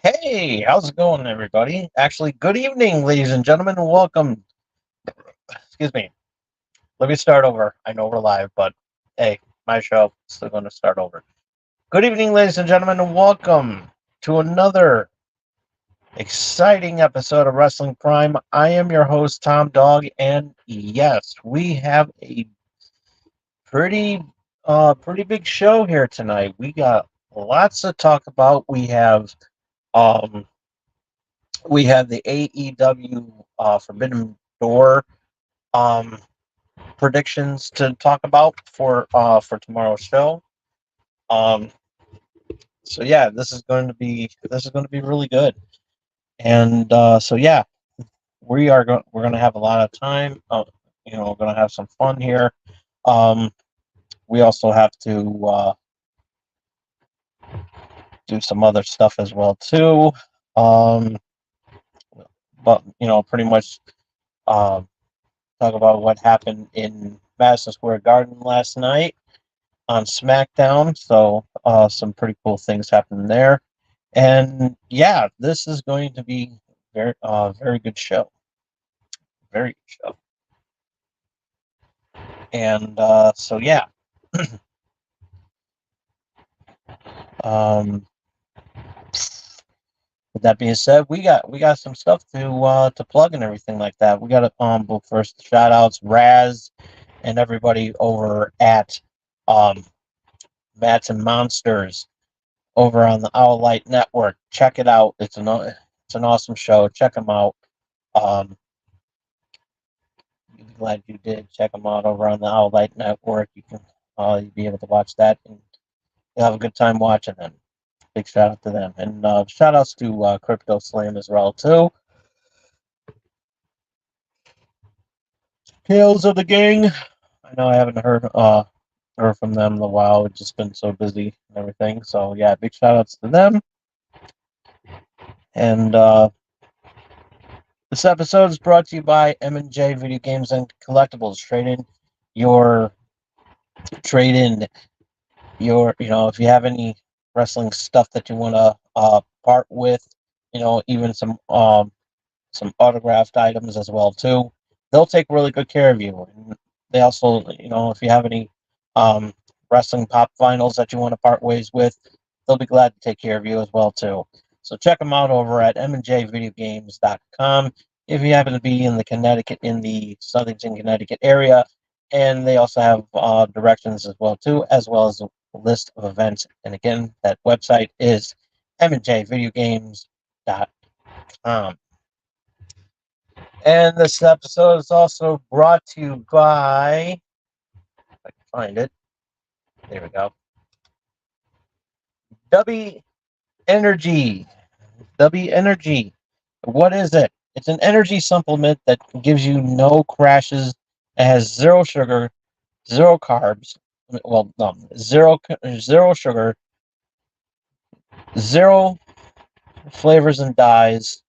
Hey, how's it going, everybody? Actually, good evening, ladies and gentlemen. Welcome. Excuse me. Let me start over. I know we're live, but hey, my show. Still going to start over. Good evening, ladies and gentlemen, and welcome to another exciting episode of Wrestling Prime. I am your host, Tom Dog, and yes, we have a pretty, pretty big show here tonight. We got lots to talk about. Um, we have the AEW Forbidden Door um, predictions to talk about for tomorrow's show. Um, so yeah, this is going to be really good. And so yeah, we're going to have a lot of time. We're going to have some fun here. Um, we also have to do some other stuff as well too. Um, but pretty much talk about what happened in Madison Square Garden last night on SmackDown. So some pretty cool things happened there. And yeah, this is going to be very good show. Very good show. And so yeah. um, with that being said, we got some stuff to plug and everything like that. We got to but first shout outs Raz and everybody over at um Mats and Monsters over on the Owl Light Network. Check it out. It's an awesome show. Check them out. Um, you'll be glad you did. Check them out over on the Owl Light Network. You'll be able to watch that and you'll have a good time watching them. Big shout out to them, and shout outs to Crypto Slam as well too. Tales of the Gang. I know I haven't heard from them in a while. We've just been so busy and everything. So yeah, big shout outs to them. And this episode is brought to you by M&J Video Games and Collectibles. Your trade in if you have any wrestling stuff that you want to part with, even some autographed items as well too. They'll take really good care of you. And they also, if you have any wrestling pop vinyls that you want to part ways with, they'll be glad to take care of you as well too. So check them out over at mnjvideogames.com if you happen to be in the Southington, Connecticut area. And they also have directions as well too, as well as a list of events. And again, that website is mnjvideogames.com. And this episode is also brought to you by, if I can find it, there we go, W Energy. W Energy. What is it? It's an energy supplement that gives you no crashes. It has zero sugar, zero carbs. Well, no, zero sugar, zero flavors and dyes.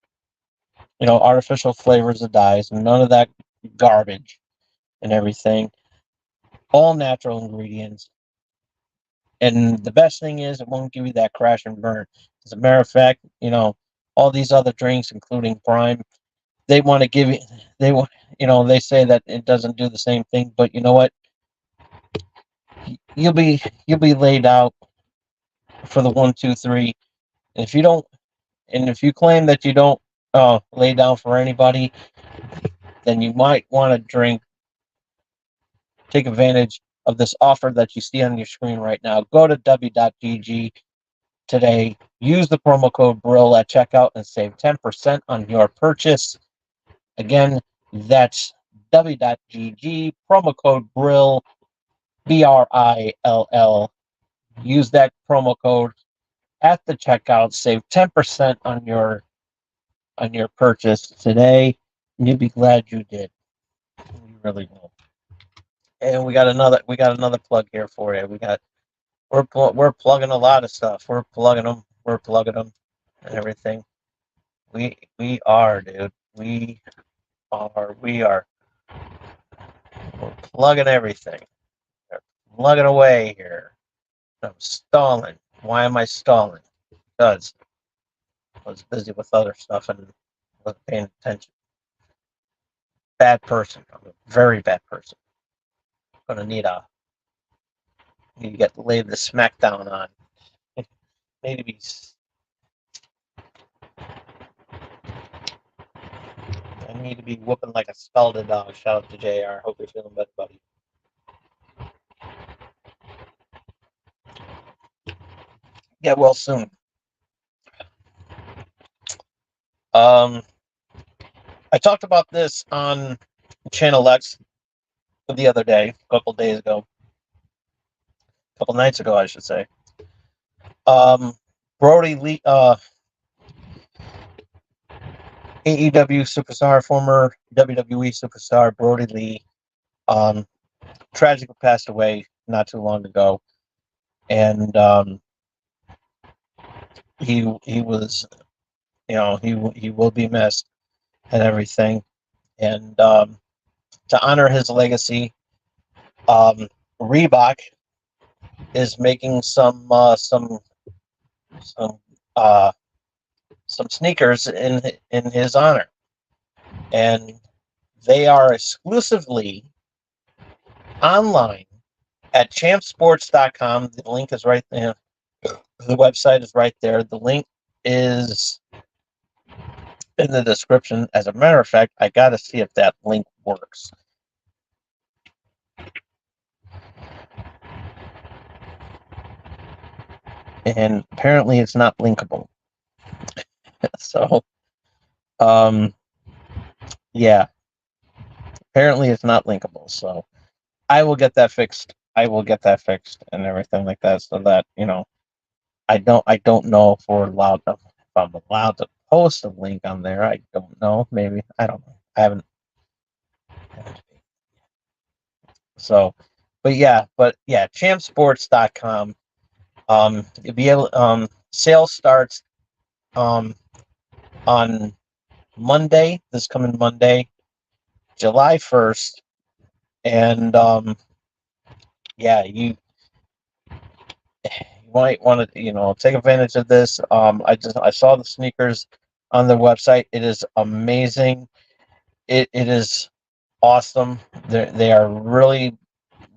Artificial flavors and dyes, none of that garbage and everything. All natural ingredients. And the best thing is it won't give you that crash and burn. As a matter of fact, all these other drinks, including Prime, they want to give you, they say that it doesn't do the same thing, but you know what? You'll be laid out for the 1, 2, 3. And if you claim that you don't lay down for anybody, then you might want to take advantage of this offer that you see on your screen right now. Go to w.gg today. Use the promo code BRILL at checkout and save 10% on your purchase. Again, that's w.gg, promo code BRILL, BRILL. Use that promo code at the checkout, save 10% on your purchase today, and you'll be glad you did. You really will. And we got another plug here for you. We're plugging a lot of stuff. We're plugging them and everything. We are, dude. We're plugging everything. We're plugging away here. I'm stalling. Why am I stalling? Because I was busy with other stuff and wasn't paying attention. Bad person. I'm a very bad person. I'm gonna need to get laid the smackdown on. Need to be. I need to be whooping like a scalded dog. Shout out to JR. Hope you're feeling better, buddy. Get well soon. I talked about this on Channel X the other day, a couple nights ago, I should say. Brodie Lee, AEW superstar, former WWE superstar Brodie Lee, tragically passed away not too long ago, and he was, he will be missed and everything, and to honor his legacy, Reebok is making some sneakers in his honor, and they are exclusively online at champsports.com. The link is right there. The website is right there. The link is in the description. As a matter of fact, I got to see if that link works. And apparently it's not linkable. So, yeah. Apparently it's not linkable. So I will get that fixed. And everything like that, so that, I don't know if I'm allowed to post a link on there. I don't know. Maybe. I don't know. I haven't. So, but yeah, champsports.com. You'll be able. Sale starts on Monday. This coming Monday, July 1st, and yeah, you might want to take advantage of this. I saw the sneakers on the website. It is amazing. It is awesome. They are really,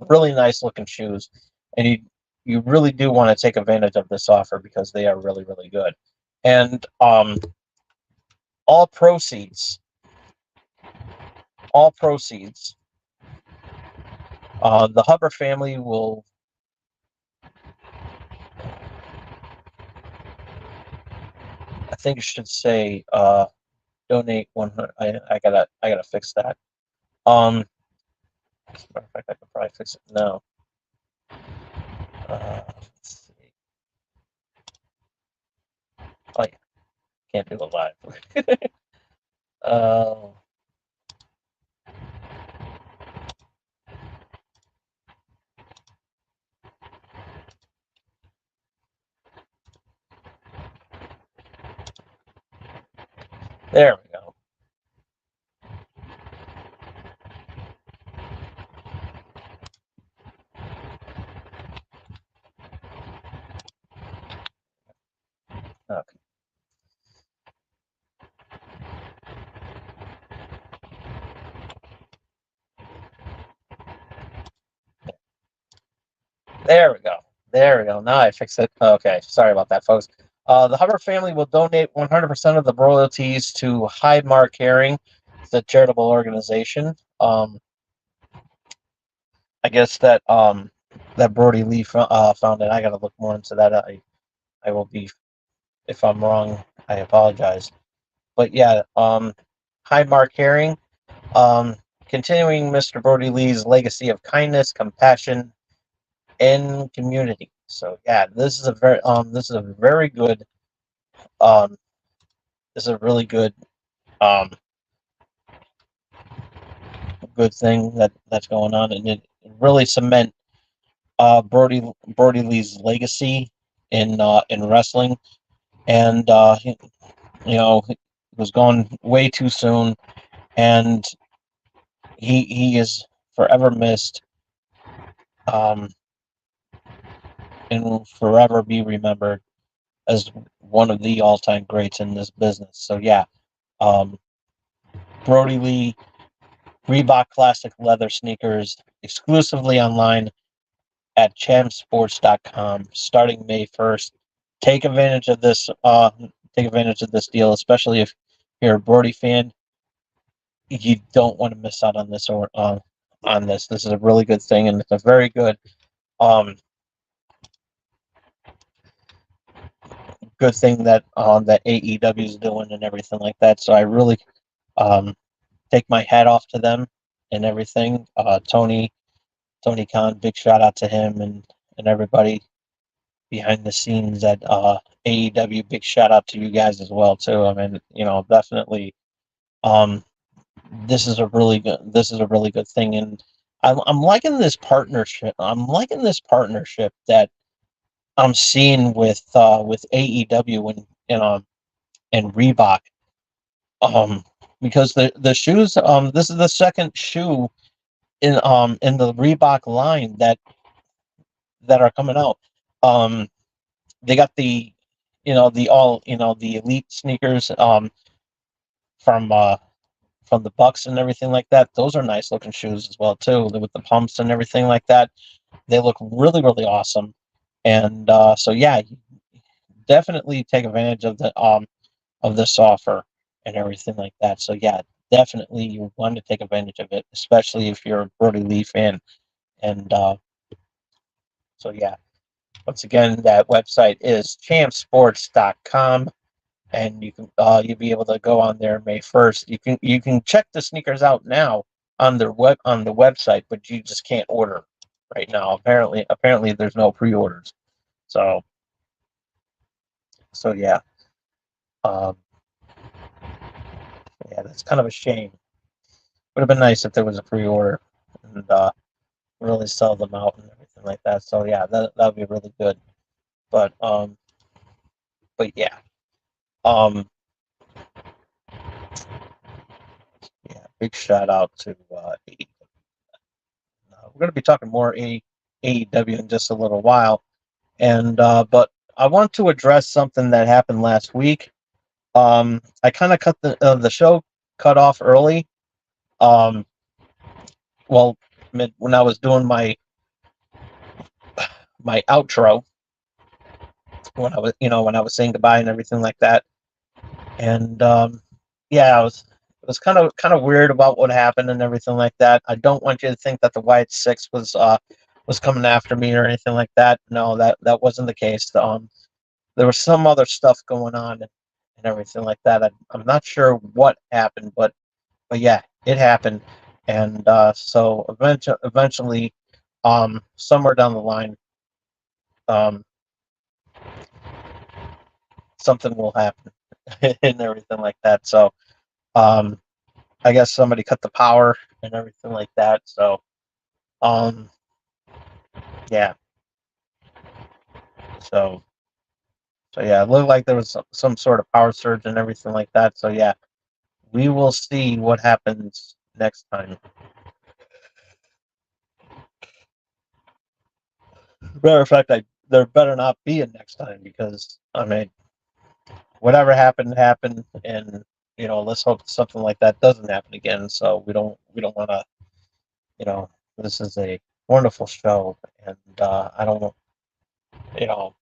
really nice looking shoes, and you really do want to take advantage of this offer because they are really, really good. And all proceeds, the Hubbard family will. I think it should say donate 100. I gotta fix that. As a matter of fact, I could probably fix it now. Let's see. Oh yeah, can't do it live. There we go. Okay. There we go. Now I fixed it. Okay, sorry about that, folks. The Hubbard family will donate 100% of the royalties to High Mark Herring, the charitable organization. I guess that Brodie Lee founded. I got to look more into that. I I will be, if I'm wrong, I apologize. But yeah, hi Mark Herring. Um, Continuing Mr. Brodie Lee's legacy of kindness, compassion, and community. So yeah, this is a very good this is a really good um good thing that's going on, and it really cement Brodie Lee's legacy in wrestling, and it was gone way too soon, and he is forever missed, um, and will forever be remembered as one of the all-time greats in this business. So yeah, um, Brodie Lee, Reebok Classic Leather Sneakers, exclusively online at champsports.com, starting May 1st. Take advantage of this. Take advantage of this deal, especially if you're a Brodie fan. You don't want to miss out on this or on this. This is a really good thing, and it's a very good thing that that AEW is doing and everything like that. So I really um, take my hat off to them and everything. Tony Khan, big shout out to him and everybody behind the scenes at AEW. Big shout out to you guys as well too. I mean, definitely. Um, this is a really good thing, and I'm liking this partnership. I'm liking this partnership that I'm seeing with AEW and Reebok. Um, because the shoes, this is the second shoe in the Reebok line that are coming out. Um, they got the elite sneakers from from the Bucks and everything like that. Those are nice looking shoes as well too, with the pumps and everything like that. They look really really awesome, and so yeah, definitely take advantage of this offer and everything like that. So yeah, definitely you want to take advantage of it, especially if you're a Brodie Lee fan. And so yeah, once again, that website is champsports.com, and you'll be able to go on there May 1st. You can check the sneakers out now on the website, but you just can't order right now. Apparently there's no pre-orders. So yeah. Um, yeah, that's kind of a shame. Would have been nice if there was a pre-order and really sell them out and everything like that. So yeah, that would be really good. But yeah. Um yeah, big shout out to AEW. We're going to be talking more AEW in just a little while, and but I want to address something that happened last week. I kind of cut the show cut off early. Um, well, when I was doing my outro, when I was saying goodbye and everything like that, and yeah, it was kind of weird about what happened and everything like that. I don't want you to think that the White Six was coming after me or anything like that. No, that wasn't the case. There was some other stuff going on and everything like that. I'm not sure what happened, but yeah, it happened, and so eventually, somewhere down the line, um, something will happen and everything like that. So um, I guess somebody cut the power and everything like that. So um, yeah, so yeah, it looked like there was some sort of power surge and everything like that. So yeah, we will see what happens next time. Matter of fact, there better not be a next time, because I mean, whatever happened, and let's hope something like that doesn't happen again. So we don't want to, you know, this is a wonderful show, and you know,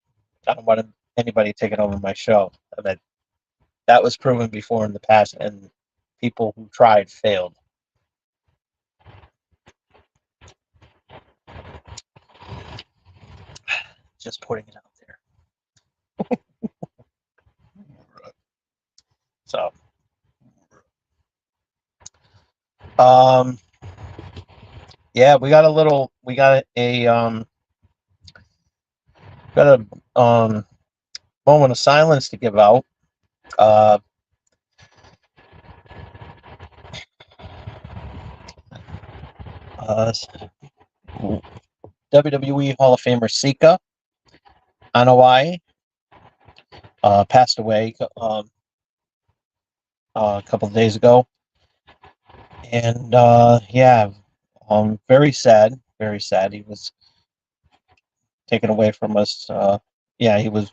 I don't want anybody taking over my show. I mean, that was proven before in the past, and people who tried failed. Just putting it out there. So, um, yeah, got a moment of silence to give out. Uh, uh, WWE Hall of Famer Sika Anoa'i passed away a couple of days ago, and yeah, very sad, very sad. He was taken away from us. Yeah, he was,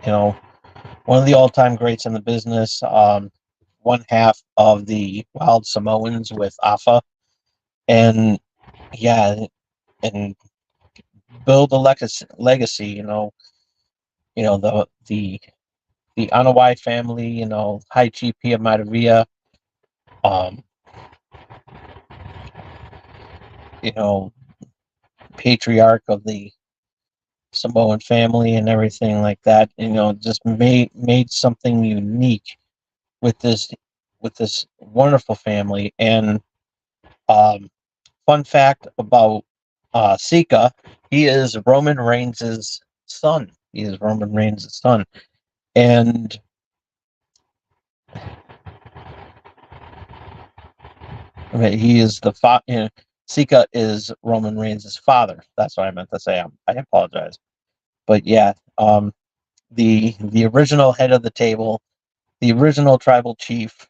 one of the all-time greats in the business. One half of the Wild Samoans with Afa, and yeah, and build a legacy. The Anoa'i family. High GP of Matavia. Um, you know, patriarch of the Samoan family and everything like that. Just made something unique with this wonderful family. And um, fun fact about Sika, he is Roman Reigns' son. He is Roman Reigns' son, and he is the father. Sika is Roman Reigns' father. That's what I meant to say. I apologize, but yeah, the original head of the table, the original tribal chief,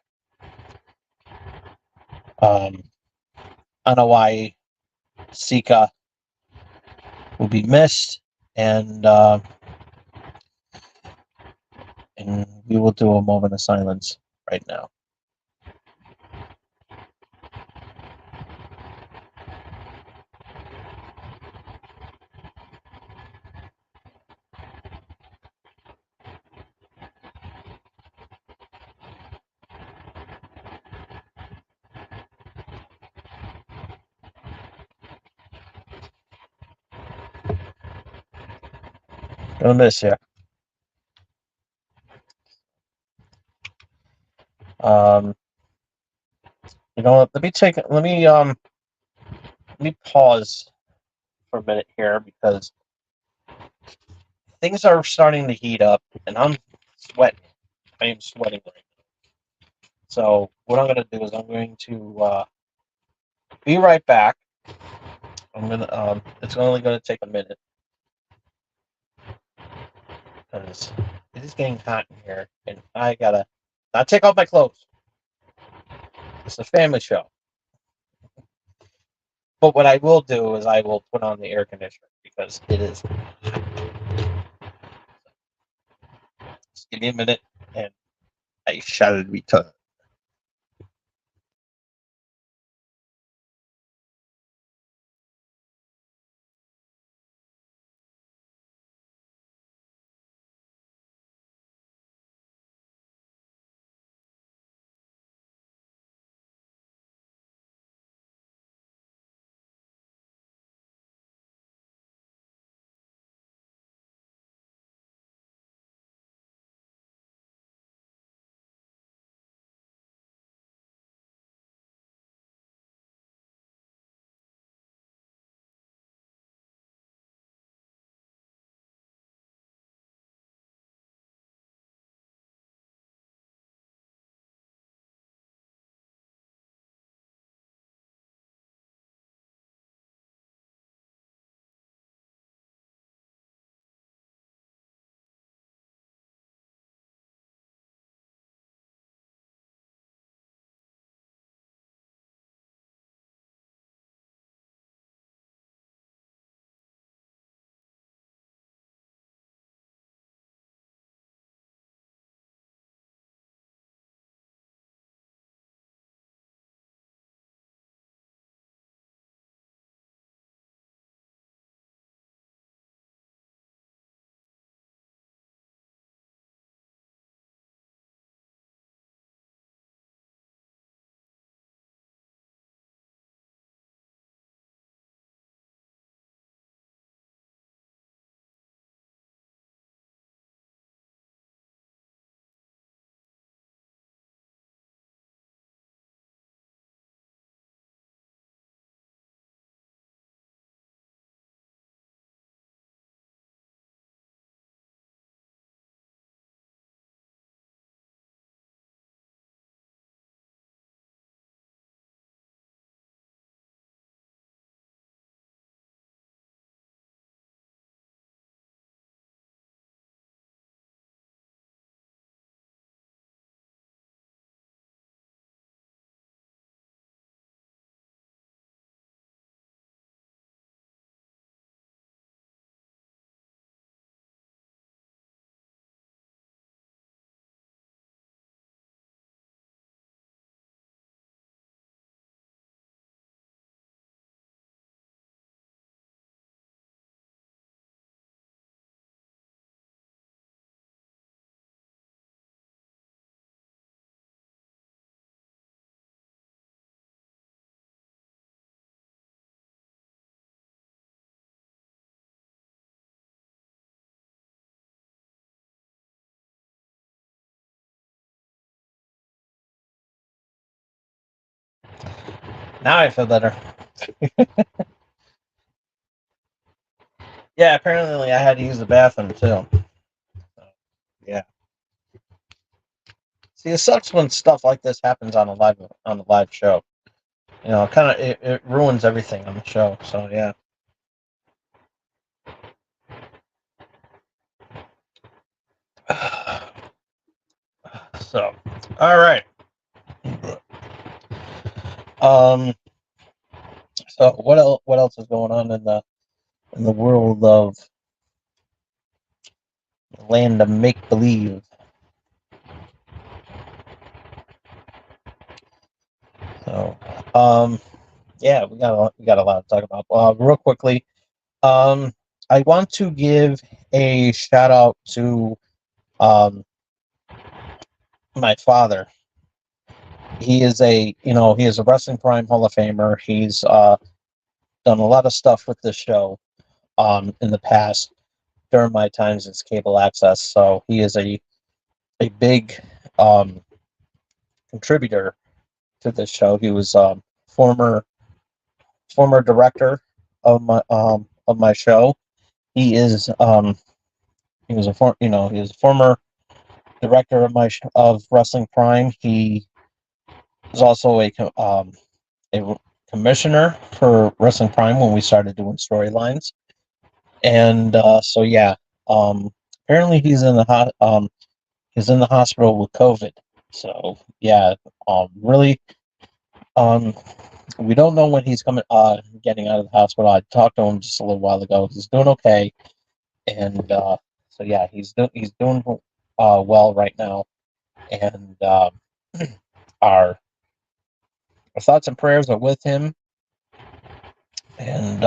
um, Anoa'i Sika, will be missed, and we will do a moment of silence right now. Gonna miss you. Um, let me pause for a minute here because things are starting to heat up, and I'm sweating. I am sweating right now. So what I'm gonna do is I'm going to be right back. It's only gonna take a minute because it is getting hot in here, and I gotta not take off my clothes. It's a family show. But what I will do is I will put on the air conditioner because it is. Just give me a minute, and I shall return. Now I feel better. Yeah, apparently I had to use the bathroom too. So, yeah. See, it sucks when stuff like this happens on a live show. You know, it ruins everything on the show. So yeah. So, all right. Um. So what else? What else is going on in the world of land of make believe? So, yeah, we got a lot to talk about. Real quickly, um, I want to give a shout out to my father. He is a Wrestling Prime Hall of Famer. He's done a lot of stuff with this show in the past during my times as cable access. So he is a big um, contributor to this show. He was former director of my show. He is he was he was a former director of Wrestling Prime. He was also a commissioner for Wrestling Prime when we started doing storylines. And so yeah, apparently he's in the hospital with COVID. So yeah, really, um, we don't know when he's coming getting out of the hospital. I talked to him just a little while ago. He's doing okay, and so yeah, he's doing well right now. And our thoughts and prayers are with him, and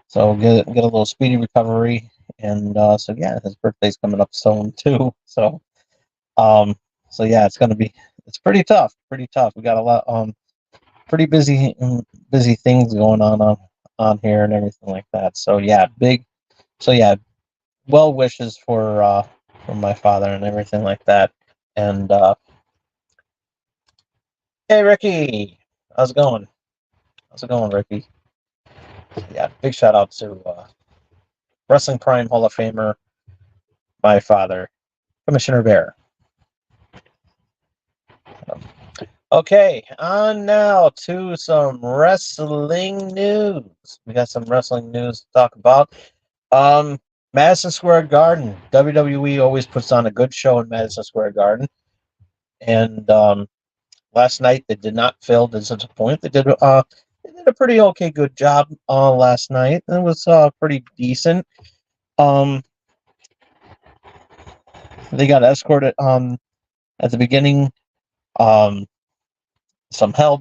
so get a little speedy recovery. And so yeah, his birthday's coming up soon too. So um, so yeah, it's pretty tough, pretty tough. We got a lot pretty busy things going on here and everything like that. So yeah, well wishes for my father and everything like that. And hey Ricky, how's it going? How's it going, Ricky? Yeah, big shout out to Wrestling Prime Hall of Famer, my father, Commissioner Bear. Okay, on now to some wrestling news. We got some wrestling news to talk about. Um, Madison Square Garden. WWE always puts on a good show in Madison Square Garden, and last night they did not fail to disappoint. They did a pretty okay good job last night. It was pretty decent. Um, they got escorted at the beginning. Um, some hell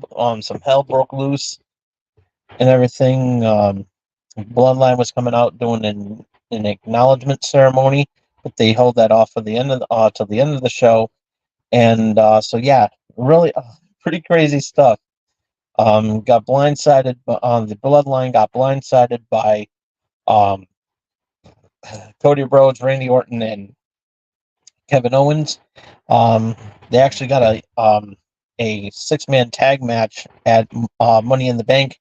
broke loose and everything. Bloodline was coming out doing an acknowledgement ceremony, but they held that off for the end of till the end of the show. And so yeah, really pretty crazy stuff. Got blindsided. The Bloodline got blindsided by um, Cody Rhodes, Randy Orton, and Kevin Owens. Um, they actually got a 6-man tag match at Money in the Bank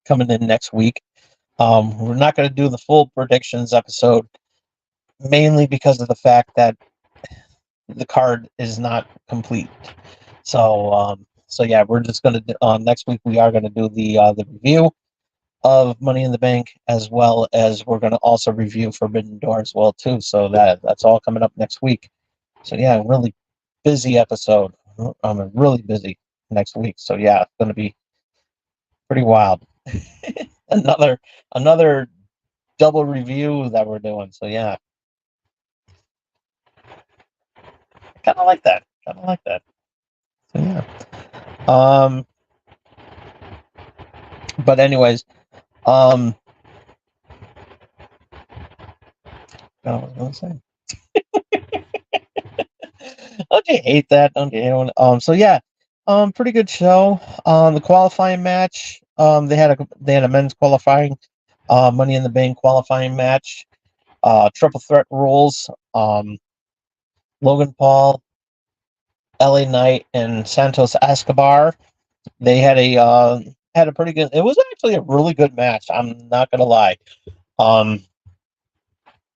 coming in next week. We're not going to do the full predictions episode, mainly because of the fact that the card is not complete. So yeah, we're just going to next week we are going to do the review of Money in the Bank, as well as we're going to also review Forbidden Door as well too. So that's all coming up next week. So yeah, really busy episode. I'm really busy next week. So yeah, it's going to be pretty wild. another another double review that we're doing. So yeah, kind of like that. Kind of like that. So yeah. Um. But anyways, um. I was gonna say. Don't you hate that? Don't you hate when, so yeah, pretty good show. The qualifying match. They had a men's qualifying, Money in the Bank qualifying match. Triple threat rules. Logan Paul, LA Knight, and Santos Escobar they had a pretty good. It was actually a really good match. I'm not gonna lie. Um,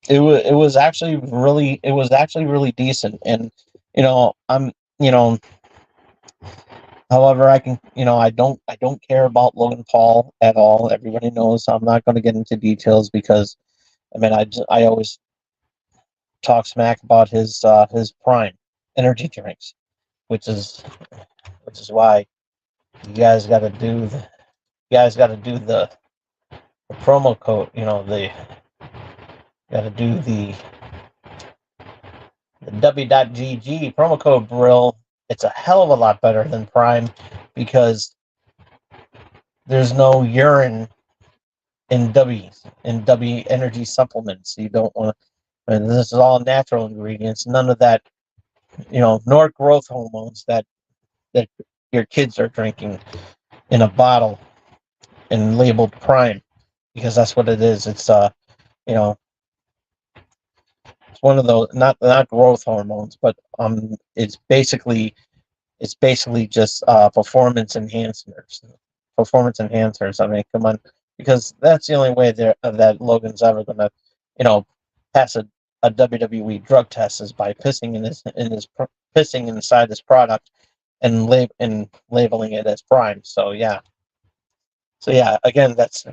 it was actually really decent, and I'm you know however, I don't care about Logan Paul at all. Everybody knows I'm not going to get into details because I always talk smack about his prime energy drinks, which is why you guys got to do the promo code. The got to do the W.GG promo code Brill. It's a hell of a lot better than Prime because there's no urine in W energy supplements. You don't want to. And this is all natural ingredients. None of that, nor growth hormones that your kids are drinking in a bottle and labeled Prime, because that's what it is. You know, it's one of those not growth hormones, but it's basically just performance enhancers. Performance enhancers. I mean, come on, because that's the only way that Logan's ever gonna, you know, pass a WWE drug test is by pissing inside this product and labeling it as Prime. So yeah. Again, that's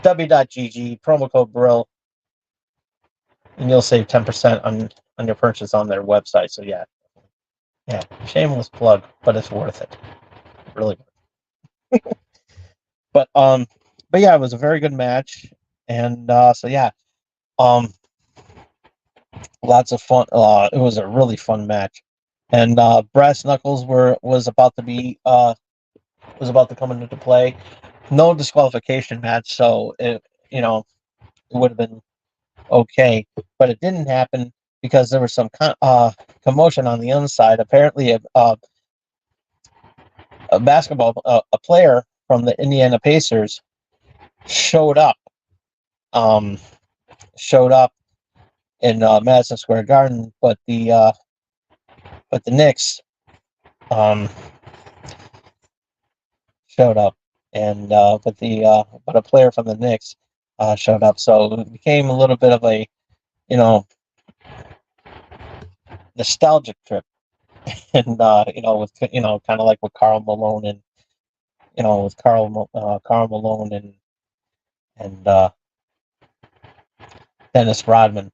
W.GG promo code Brill, and you'll save 10% on your purchase on their website. So yeah. Shameless plug, but it's worth it. Really. But yeah, it was a very good match, and so yeah, um, lots of fun. It was a really fun match, and brass knuckles was about to come into play. No disqualification match, so it would have been okay, but it didn't happen because there was some commotion on the inside. Apparently, a player from the Indiana Pacers showed up. Um, showed up in Madison Square Garden, but the Knicks um, showed up, and but a player from the Knicks showed up, so it became a little bit of a you know nostalgic trip, and with kind of like with Karl Malone and with Karl Malone and Dennis Rodman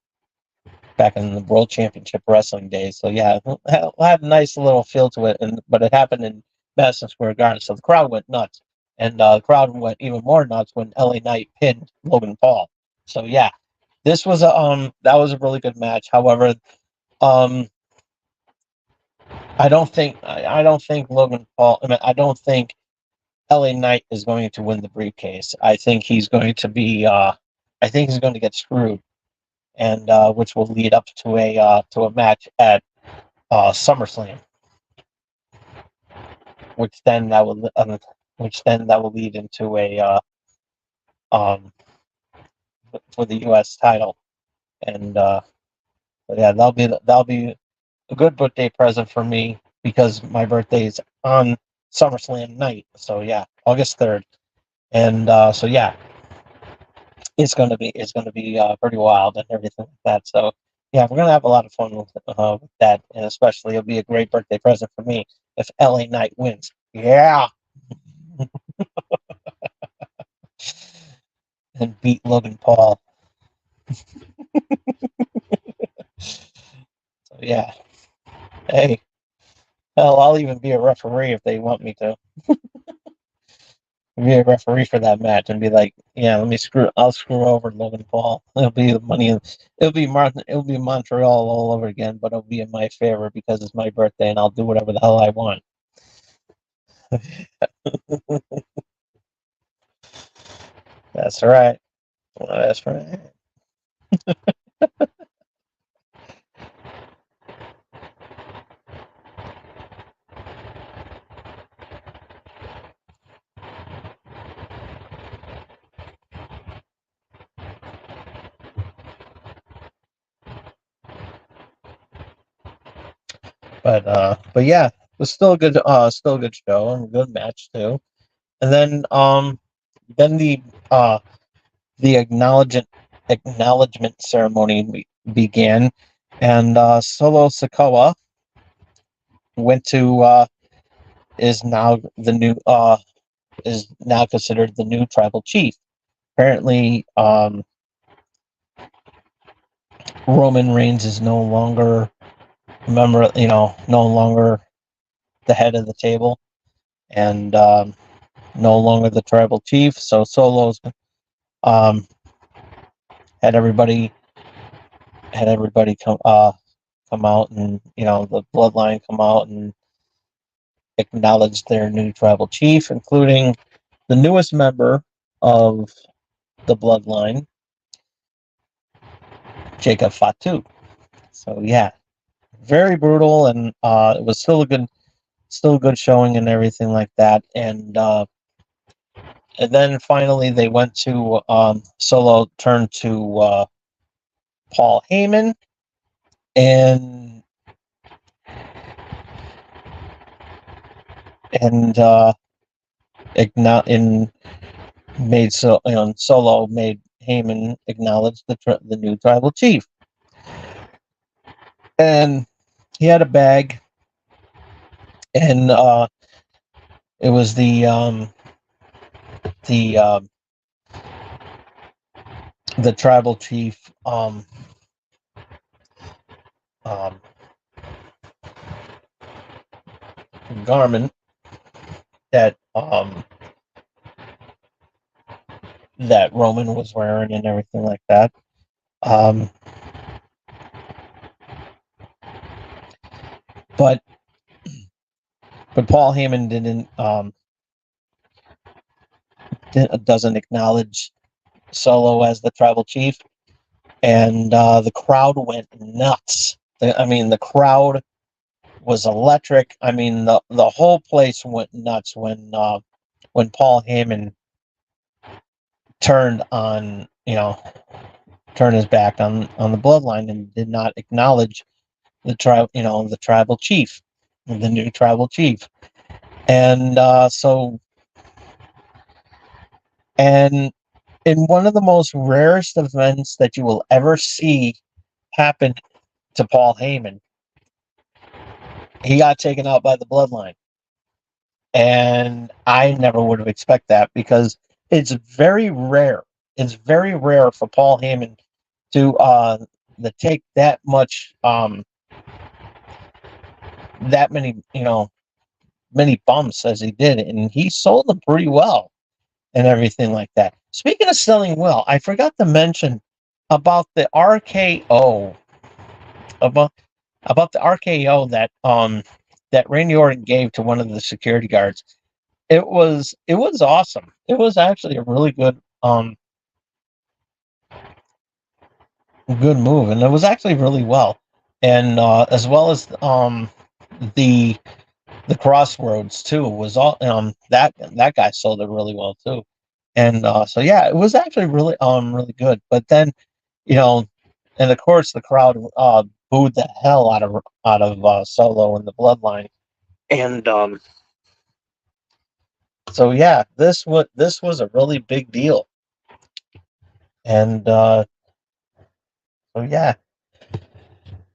back in the World Championship Wrestling days. So yeah, it had a nice little feel to it, but it happened in Madison Square Garden, so the crowd went nuts, and the crowd went even more nuts when LA Knight pinned Logan Paul. So yeah, that was a really good match. However, um, I don't think Logan Paul. I don't think LA Knight is going to win the briefcase. I think he's going to be. I think he's going to get screwed, and which will lead up to a match at SummerSlam, which then that will lead into a um for the U.S. title, and yeah, that'll be a good birthday present for me because my birthday is on SummerSlam night. So yeah, August 3rd, and so yeah, it's gonna be pretty wild and everything like that. So yeah, we're gonna have a lot of fun with that, and especially it'll be a great birthday present for me if LA Knight wins. Yeah, and beat Logan Paul. So yeah, hey, hell, I'll even be a referee if they want me to. Be a referee for that match and be like, yeah, I'll screw over Logan Paul. It'll be the money. It'll be Montreal all over again, but it'll be in my favor because it's my birthday and I'll do whatever the hell I want. That's right. That's right. But yeah, was still a good show and a good match too. And then the acknowledgement ceremony began, and Solo Sikoa went to is now the new is now considered the new tribal chief. Apparently, Roman Reigns is no longer no longer the head of the table, and no longer the tribal chief. So Solo's um, had everybody come out, and the bloodline come out and acknowledge their new tribal chief, including the newest member of the bloodline, Jacob Fatu. So yeah, very brutal, and it was still a good showing and everything like that. And then finally they went to Solo turned to Paul Heyman, and and in made Solo made Heyman acknowledge the new tribal chief, and he had a bag, and it was the the tribal chief um, garment that Roman was wearing and everything like that. But Paul Heyman doesn't acknowledge Solo as the tribal chief, and the crowd went nuts. The crowd was electric. I mean, the whole place went nuts when Paul Heyman turned his back on the bloodline and did not acknowledge the tribal chief, the new tribal chief. And and in one of the most rarest events that you will ever see happen to Paul Heyman, he got taken out by the bloodline. And I never would have expected that, because it's very rare. It's very rare for Paul Heyman to take that much that many bumps as he did, and he sold them pretty well and everything like that. Speaking of selling well, I forgot to mention about the RKO about the RKO that Randy Orton gave to one of the security guards. It was awesome. It was actually a really good move, and it was actually really well. And as well as the Crossroads too was all that guy sold it really well too. And so yeah, it was actually really good. But then, and of course the crowd booed the hell out of Solo and the Bloodline. And so yeah, this was a really big deal. And so yeah,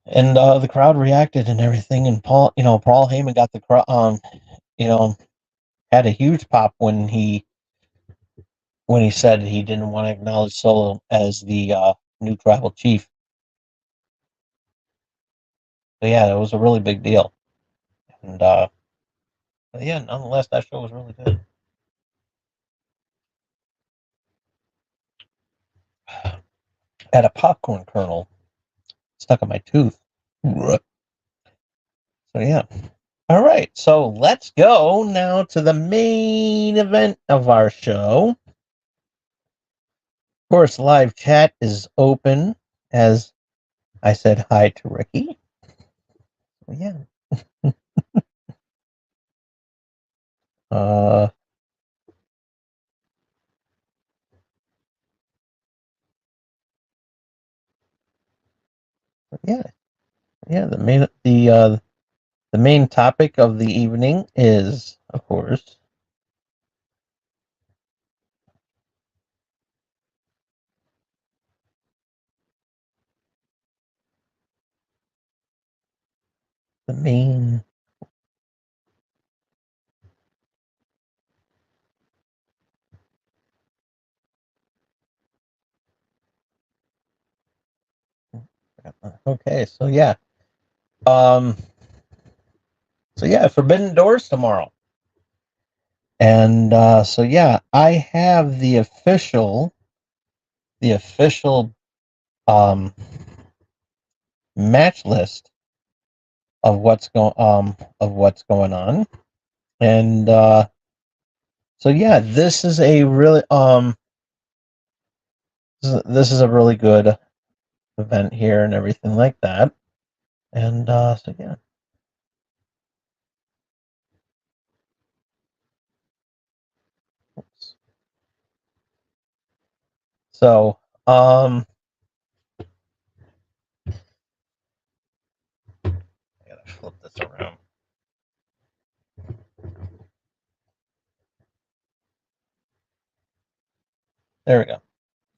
and the crowd reacted and everything. And Paul Heyman got the crowd, had a huge pop when he said he didn't want to acknowledge Solo as the new tribal chief. So yeah, it was a really big deal. And yeah, nonetheless, that show was really good. Had a popcorn kernel stuck in my tooth. So yeah. All right, so let's go now to the main event of our show. Of course, live chat is open, as I said hi to Ricky. So yeah. Yeah, yeah. the main topic of the evening is, of course, the main. Okay, so yeah. Um, so yeah, Forbidden Doors tomorrow. And so yeah, I have the official um match list of what's going on. And so yeah, this is a really good event here and everything like that. And so yeah. Oops. So I gotta flip this around. There we go.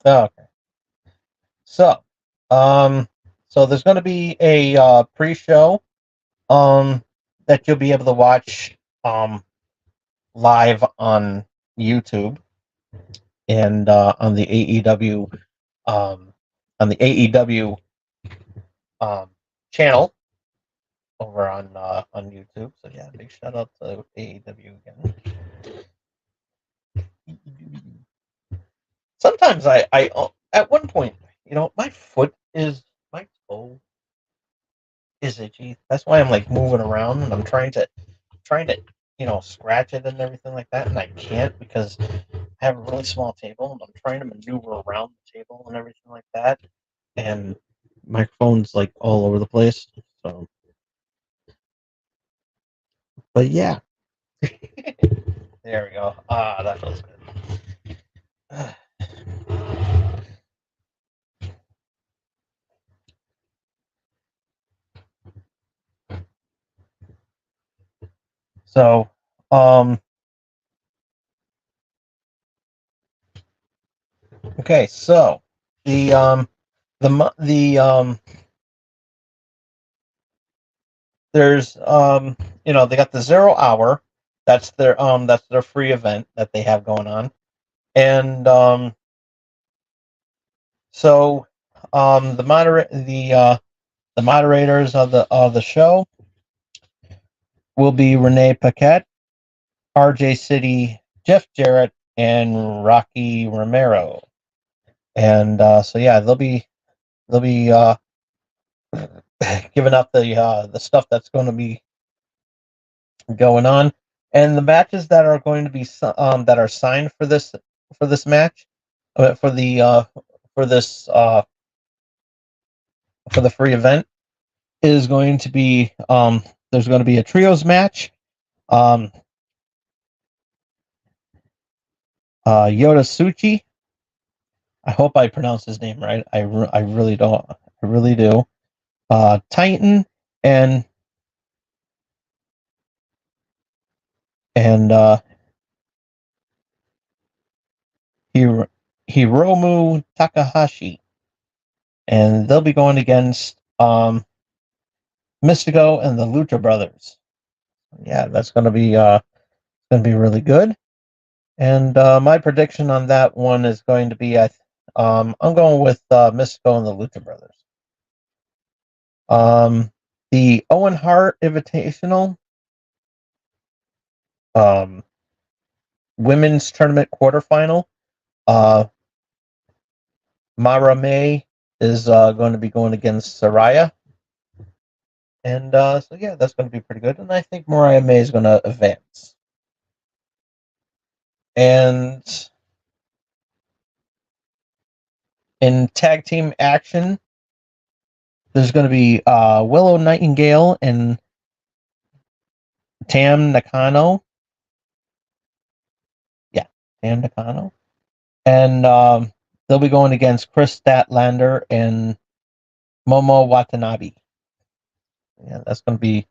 Oh, okay. So so there's gonna be a pre-show that you'll be able to watch live on YouTube and um, on the AEW um, channel over on YouTube. So yeah, big shout out to AEW again. Sometimes I at one point, my foot is my toe is itchy. That's why I'm like moving around and I'm trying to scratch it and everything like that, and I can't because I have a really small table and I'm trying to maneuver around the table and everything like that, and my phone's like all over the place. So, but yeah, there we go. That feels good. So, um, okay, so the there's they got the 0 hour. That's their free event that they have going on, and so the moderators of the show will be Renee Paquette, RJ City, Jeff Jarrett, and Rocky Romero. And so yeah, they'll be giving up the stuff that's going to be going on, and the matches that are going to be that are signed for this match, for the for this for the free event is going to be there's going to be a trios match. Um, Yoda Suchi. I hope I pronounced his name right. I really don't. I really do. Titan and and Hiromu Takahashi, and they'll be going against Mystico and the Lucha Brothers. Yeah, that's gonna be really good. And my prediction on that one is going to be I'm going with Mystico and the Lucha Brothers. The Owen Hart Invitational um, women's tournament quarterfinal. Uh, Mara May is going to be going against Saraya, and so yeah, that's going to be pretty good. And I think Mariah May is going to advance. And in tag team action, there's going to be Willow Nightingale and Tam Nakano. Yeah, Tam Nakano. And they'll be going against Chris Statlander and Momo Watanabe. Yeah, that's going to be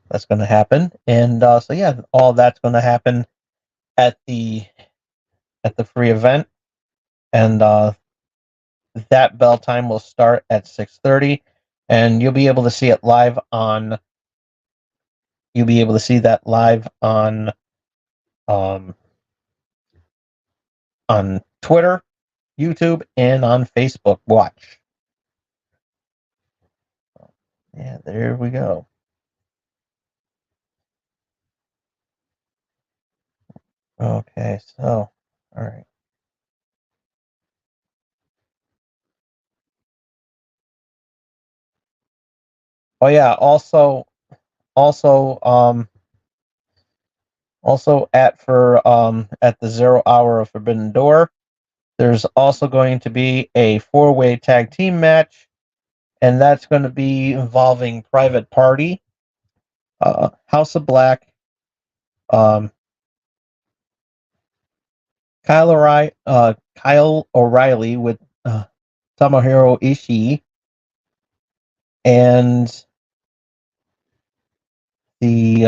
that's going to happen. And so yeah, all that's going to happen at the free event, and that bell time will start at 6:30, and you'll be able to see it live on. You'll be able to see that live um, on Twitter, YouTube, and on Facebook Watch. Yeah, there we go. Okay, so all right. Oh yeah, also also at the 0 hour of Forbidden Door, there's also going to be a four-way tag team match, and that's going to be involving Private Party, House of Black, um, Kyle O'Reilly with Tomohiro Ishii, and the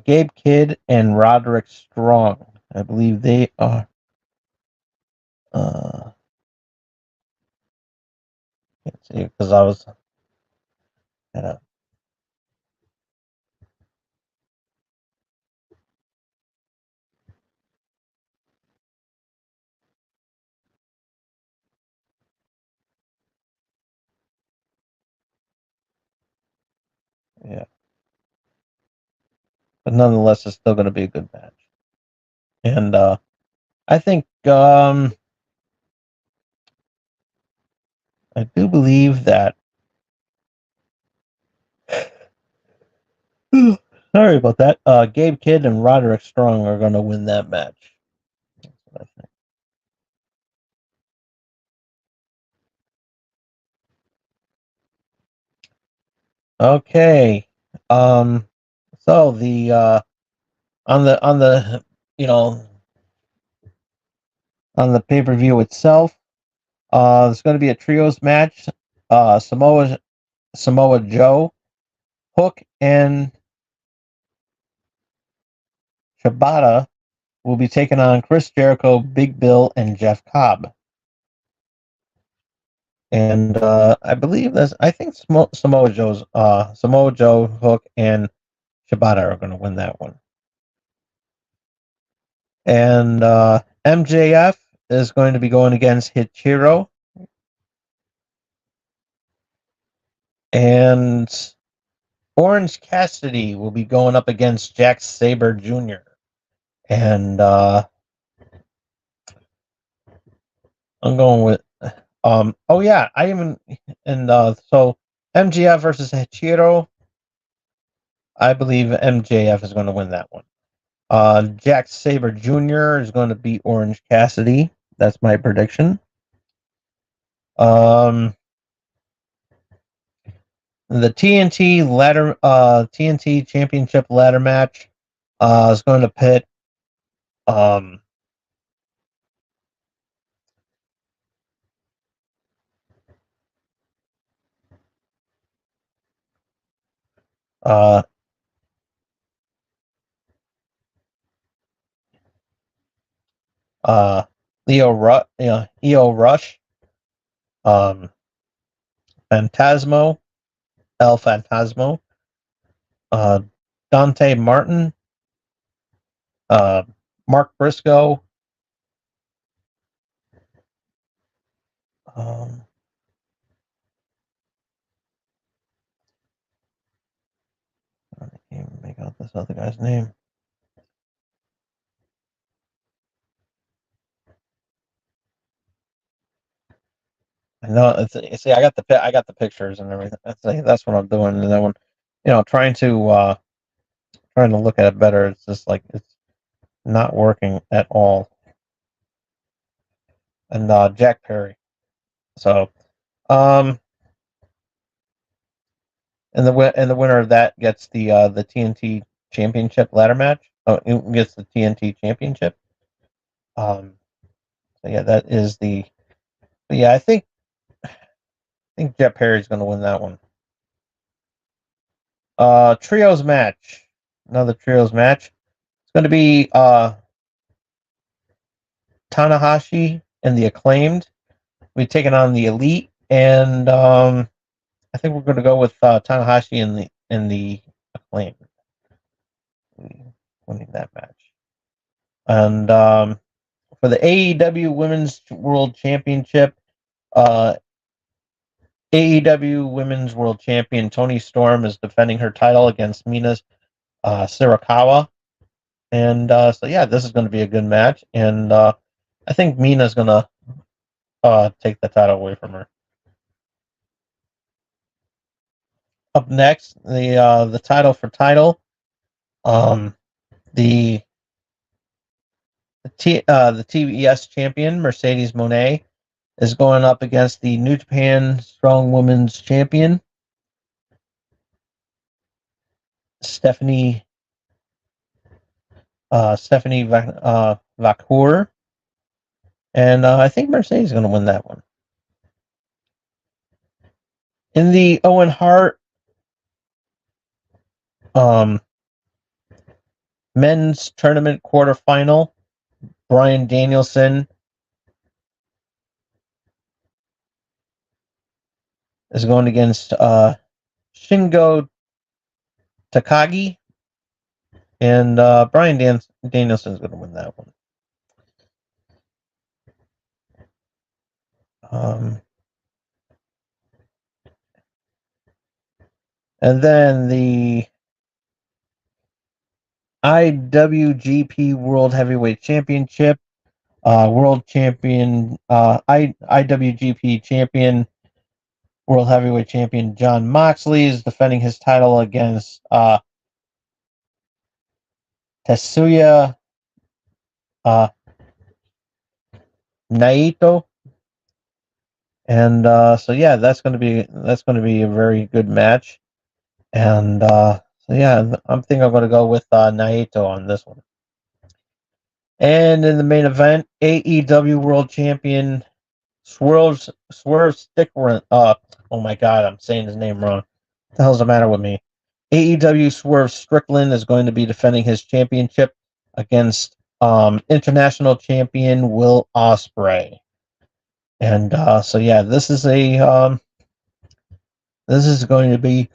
Gabe Kidd and Roderick Strong. I believe they are. Let's see, because I was. Uh, yeah, but nonetheless, it's still going to be a good match. And I think I do believe that. Sorry about that. Gabe Kidd and Roderick Strong are going to win that match. That's what I think. Okay. So the on the you know on the pay per view itself, there's going to be a trios match. Samoa Joe, Hook, and Shibata will be taking on Chris Jericho, Big Bill, and Jeff Cobb. And I believe I think Samoa Joe, Hook, and Shibata are going to win that one. And MJF is going to be going against Hichiro. And Orange Cassidy will be going up against Jack Sabre Jr. And I'm going with oh yeah, I even and so MJF versus Hichiro. I believe MJF is going to win that one. Jack Sabre Jr. is going to beat Orange Cassidy. That's my prediction. The TNT Championship ladder match is going to pit um, uh, uh, Io Rush, um, Phantasmo, El Phantasmo, uh, Dante Martin, uh, Mark Briscoe, um, I can't even make out this other guy's name. I know. See, I got the pictures and everything. That's what I'm doing. And then when, trying to look at it better, it's just like it's not working at all. And Jack Perry. So, um, and the winner of that gets the TNT Championship ladder match. Oh, it gets the TNT Championship. Um, So yeah, that is the. Yeah, I think Jeff Perry's going to win that one. Trios match. Another trios match. It's going to be Tanahashi and the Acclaimed. We're taking on the Elite, and I think we're going to go with Tanahashi and the Acclaimed winning that match. And for the AEW Women's World Championship, AEW Women's World Champion Toni Storm is defending her title against Mina Shirakawa. And so, yeah, this is going to be a good match. And I think Mina's going to take the title away from her. Up next, the title for title. The TBS champion, Mercedes Moné, is going up against the New Japan Strong Women's champion, Stephanie Vacour. And I think Mercedes is going to win that one. In the Owen Hart men's tournament quarterfinal, Bryan Danielson is going against Shingo Takagi, and Bryan Danielson is going to win that one. And then the IWGP World Heavyweight Championship, World Champion, IWGP Champion, World Heavyweight Champion Jon Moxley is defending his title against Tetsuya Naito. And so yeah, that's going to be a very good match. And so yeah, I'm thinking I'm going to go with Naito on this one. And in the main event, AEW World Champion Swerve Strickland. Oh my God, I'm saying his name wrong. What the hell's the matter with me? AEW Swerve Strickland is going to be defending his championship against international champion Will Ospreay. And so yeah, this is going to be.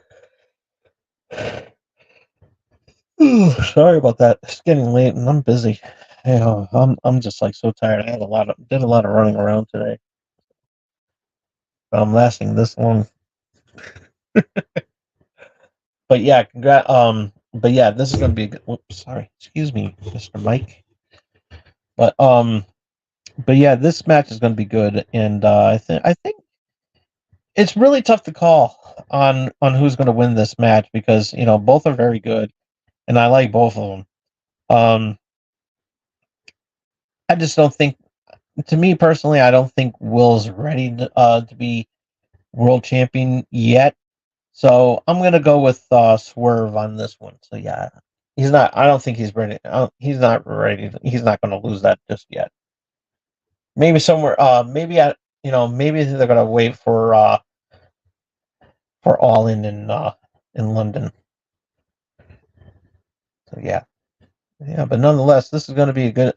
Sorry about that. It's getting late and I'm busy. I'm just like so tired. I did a lot of running around today. I'm lasting this long. But yeah, but yeah, this is gonna be a good. Whoops, sorry. Excuse me, Mr. Mike. But yeah, this match is gonna be good, and I think it's really tough to call on who's gonna win this match because both are very good, and I like both of them. I just don't think, to me personally, I don't think Will's ready to be world champion yet. So I'm gonna go with Swerve on this one. So yeah, he's not. I don't think he's ready. He's not ready. He's not going to lose that just yet. Maybe somewhere. Maybe maybe they're going to wait for All In London. So yeah. But nonetheless, this is going to be a good.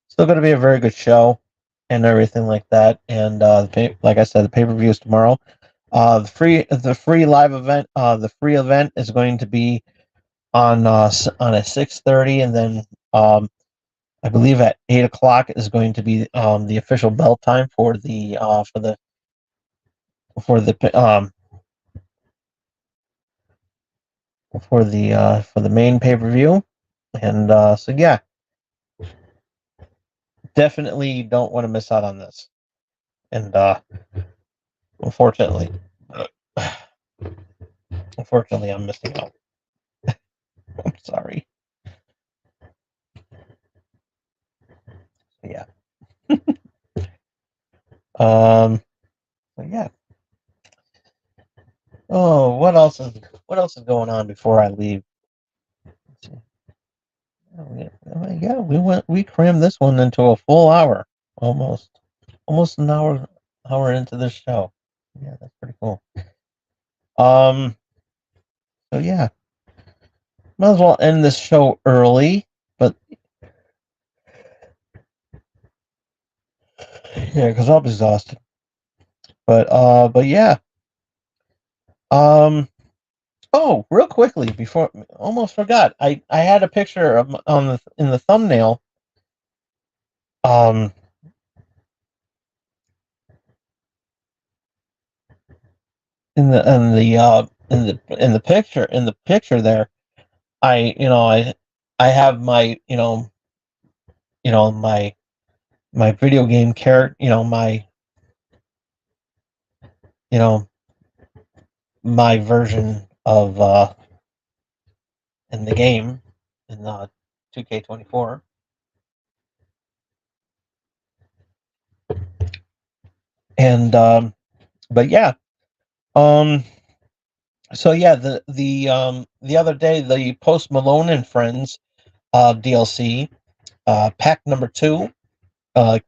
Still going to be a very good show, and everything like that. And like I said, the pay-per-view is tomorrow. The free live event. The free event is going to be on a 6:30, and then I believe at 8:00 is going to be the official bell time for the main pay-per-view. And so yeah, definitely don't want to miss out on this. And unfortunately I'm missing out. I'm sorry. Yeah. Yeah. Oh, what else is going on before I leave? Yeah, we crammed this one into a full hour. almost an hour into this show. Yeah, that's pretty cool. So yeah, might as well end this show early, but yeah, because I'm exhausted. But yeah. Um, oh, real quickly before almost forgot, I had a picture of on the in the thumbnail. Um, in the picture there, I have my my video game character, you know my version of in the game in 2K24. And but yeah, um so yeah, the other day, the Post Malone and Friends DLC, pack number 2, uh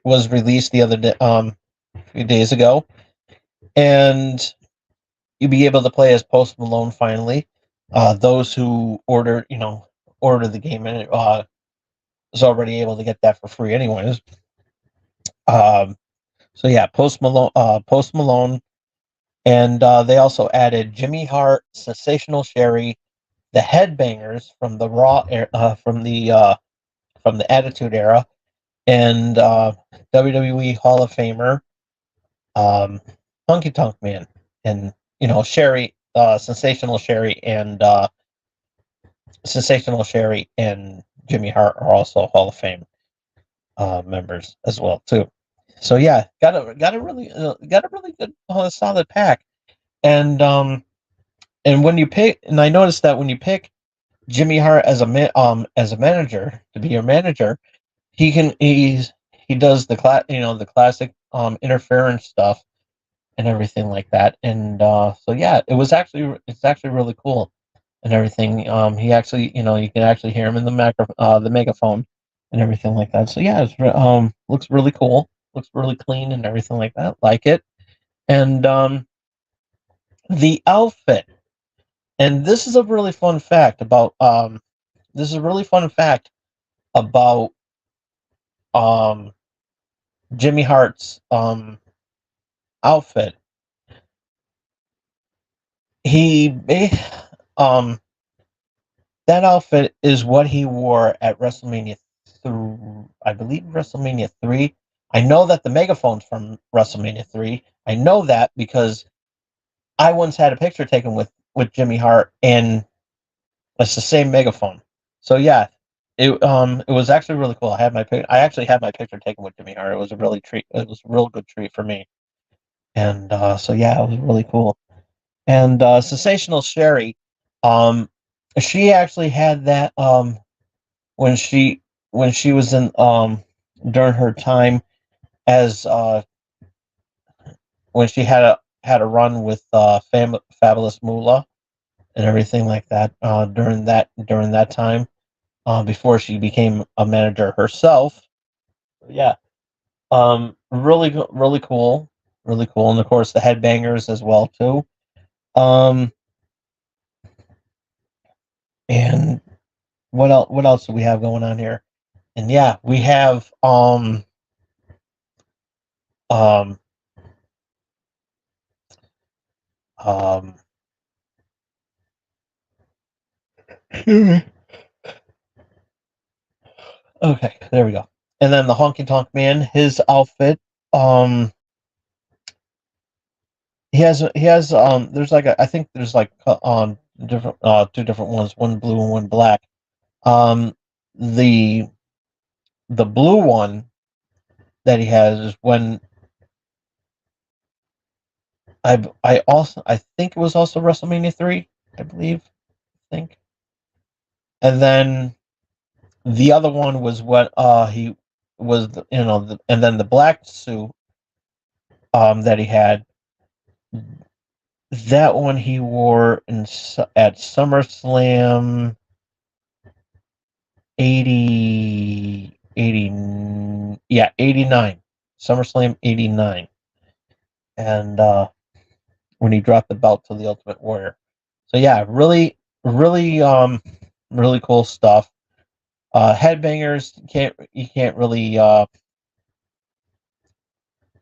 was released the other day, a few days ago, and you'll be able to play as Post Malone finally. Those who order the game, and is already able to get that for free anyways. Um, so yeah, Post Malone, and they also added Jimmy Hart, Sensational Sherry, the Headbangers from the from the Attitude Era, and WWE Hall of Famer, um, Honky Tonk Man, and Sherry, Sensational Sherry and Jimmy Hart are also Hall of Fame members as well too. So yeah, got a really good solid pack, and when you pick, and I noticed that when you pick Jimmy Hart as a manager to be your manager, he does the classic interference stuff and everything like that, and so yeah, it's actually really cool and everything. He actually, you can actually hear him in the megaphone and everything like that. So yeah, looks really cool, looks really clean and everything like that. Like it, and the outfit. And this is a really fun fact about this is a really fun fact about um Jimmy Hart's outfit. He um that outfit is what he wore at WrestleMania 3, I believe WrestleMania 3. I know that the megaphone's from WrestleMania 3. I know that because I once had a picture taken with Jimmy Hart, and it's the same megaphone. So yeah, it was actually really cool. I actually had my picture taken with Jimmy Hart. It was a really treat. It was a real good treat for me. And so yeah, it was really cool. And Sensational Sherry, um, she actually had that when she was in during her time as when she had a run with Fabulous Moolah and everything like that during that time, before she became a manager herself. Yeah, really cool, and of course the Headbangers as well too. Um, and what else do we have going on here? And yeah, we have um um okay, there we go. And then the Honky Tonk Man, his outfit, um he has there's like I think there's like different two different ones, one blue and one black. Um the blue one that he has is when I think it was also WrestleMania 3, I believe. I think. And then the other one was what he was, and then the black suit that he had, that one he wore at SummerSlam 80. '89. SummerSlam '89, and when he dropped the belt to the Ultimate Warrior. So yeah, really, really, really cool stuff. Headbangers you can't really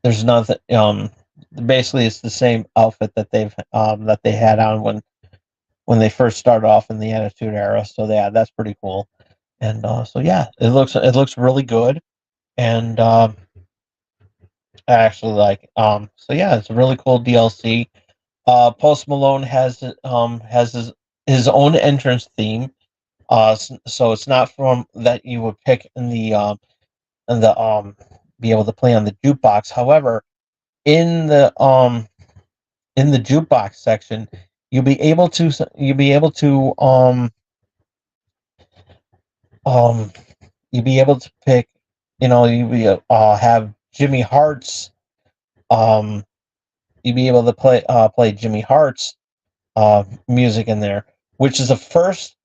there's nothing basically it's the same outfit that they had on when they first started off in the Attitude Era. So yeah, that's pretty cool. And so yeah, it looks really good. And I actually like so yeah, it's a really cool DLC. Post Malone has his own entrance theme. So it's not from that you would pick in the be able to play on the jukebox. However, in the jukebox section, you'll be able to um you'll be able to pick, you be have Jimmy Hart's you'll be able to play Jimmy Hart's music in there, which is the first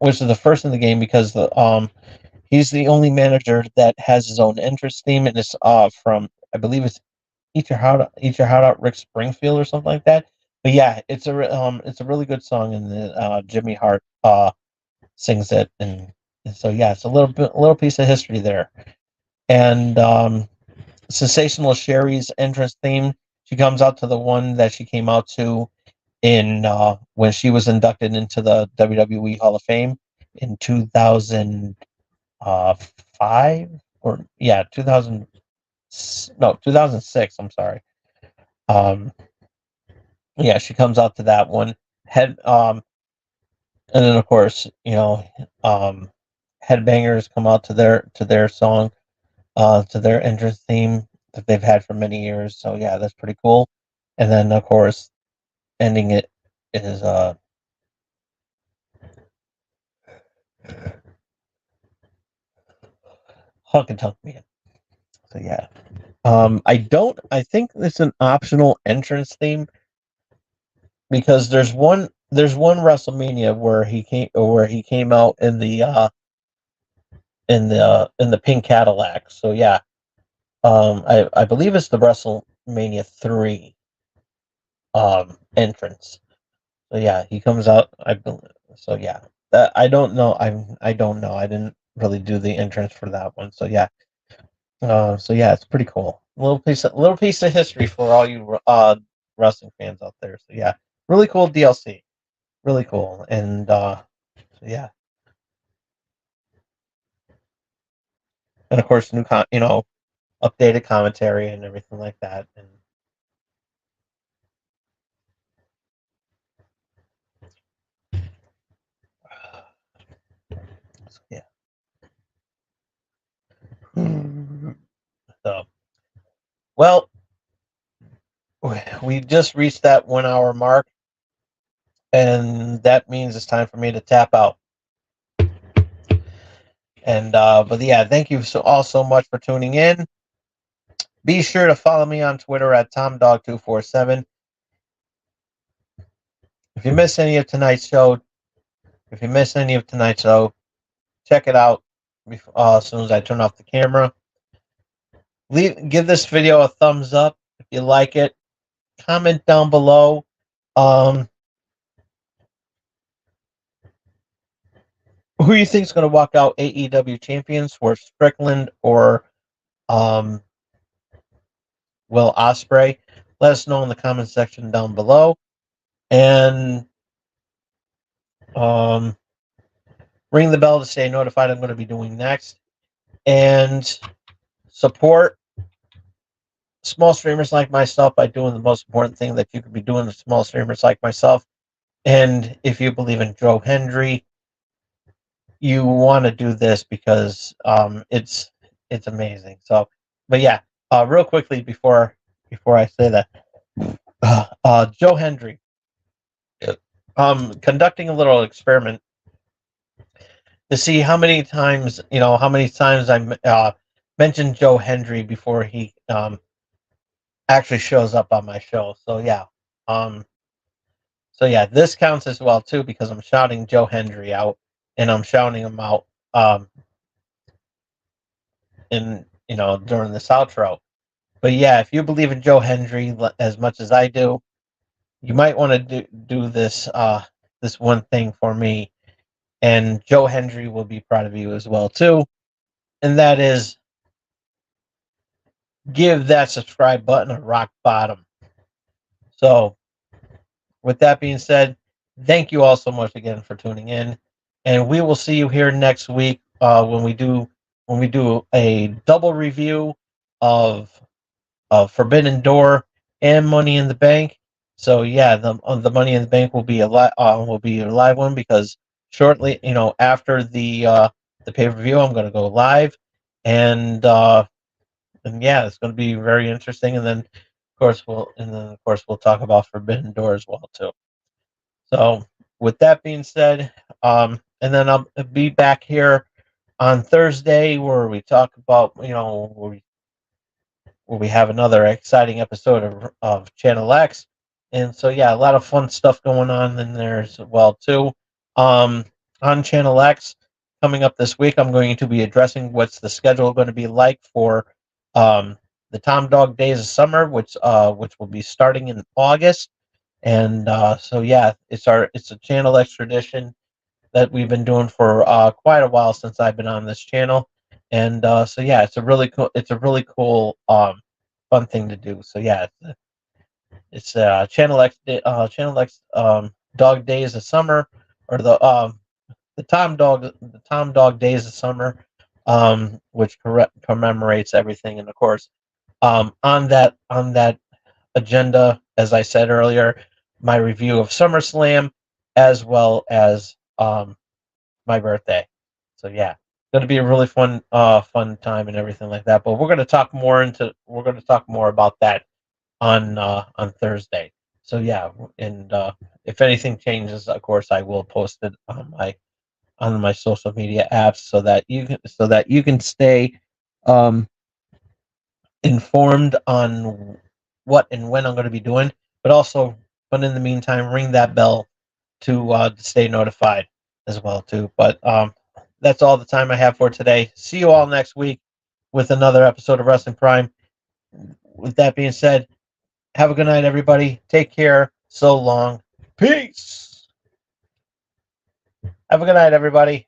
in the game, because he's the only manager that has his own entrance theme, and it's from, I believe it's Eat Your Heart Out, Rick Springfield or something like that. But yeah, it's a really good song, and Jimmy Hart sings it, and so yeah, it's a little piece of history there. And Sensational Sherry's entrance theme, she comes out to the one that she came out to in when she was inducted into the WWE Hall of Fame in 2005, or yeah, 2006. I'm sorry. Um, yeah, she comes out to that one. Head And then of course, headbangers come out to their song, to their entrance theme that they've had for many years. So yeah, that's pretty cool. And then of course, ending it is Hunk and Tunk Man. So yeah. I think it's an optional entrance theme, because there's one WrestleMania where he came out in the pink Cadillac. So yeah, I believe it's the WrestleMania 3 entrance. So yeah, he comes out. I believe. So yeah, I don't know. I don't know. I didn't really do the entrance for that one. So yeah. So yeah, it's pretty cool. Little piece of history for all you wrestling fans out there. So yeah, really cool DLC. Really cool. And so yeah, and of course updated commentary and everything like that. And so, yeah. So well, we just reached that 1 hour mark, and that means it's time for me to tap out. And but yeah, thank you all so much for tuning in. Be sure to follow me on Twitter at TomDog247. If you miss any of tonight's show, check it out as soon as I turn off the camera. Give this video a thumbs up if you like it. Comment down below. Who you think is going to walk out AEW champions, for Strickland or Will Ospreay? Let us know in the comment section down below. And ring the bell to stay notified I'm going to be doing next. And support small streamers like myself by doing the most important thing that you could be doing to small streamers like myself. And if you believe in Joe Hendry, you want to do this, because it's amazing. So, but yeah, real quickly before I say that, Joe Hendry, conducting a little experiment to see how many times I mentioned Joe Hendry before he actually shows up on my show. So yeah, this counts as well too, because I'm shouting Joe Hendry out, and I'm shouting him out in during this outro. But yeah, if you believe in Joe Hendry as much as I do, you might want to do this this one thing for me, and Joe Hendry will be proud of you as well too, and that is give that subscribe button a rock bottom. So, with that being said, thank you all so much again for tuning in, and we will see you here next week when we do a double review of Forbidden Door and Money in the Bank. So yeah, the Money in the Bank will be a live one because shortly, after the pay per view, I'm going to go live, and yeah, it's going to be very interesting. And then of course we'll talk about Forbidden Door as well too. So with that being said, and then I'll be back here on Thursday where we talk about where we have another exciting episode of Channel X. And so, yeah, a lot of fun stuff going on in there as well, too. Um, on Channel X, coming up this week, I'm going to be addressing what's the schedule going to be like for the Tom Dog Days of Summer, which will be starting in August. And so, yeah, it's a Channel X tradition that we've been doing for quite a while since I've been on this channel, and so yeah, it's a really cool fun thing to do. So yeah, it's Channel X Dog Days of Summer, or the Tom Dog Days of Summer, which commemorates everything, and of course on that agenda, as I said earlier, my review of SummerSlam as well as my birthday. So yeah, it's going to be a really fun time and everything like that. But we're going to talk more about that on Thursday. So yeah, and if anything changes, of course, I will post it on my social media apps so that you can stay um, informed on what and when I'm going to be doing. But in the meantime, ring that bell to stay notified as well too. But that's all the time I have for today. See you all next week with another episode of Wrestling Prime. With that being said, have a good night, everybody. Take care. So long. Peace. Have a good night, everybody.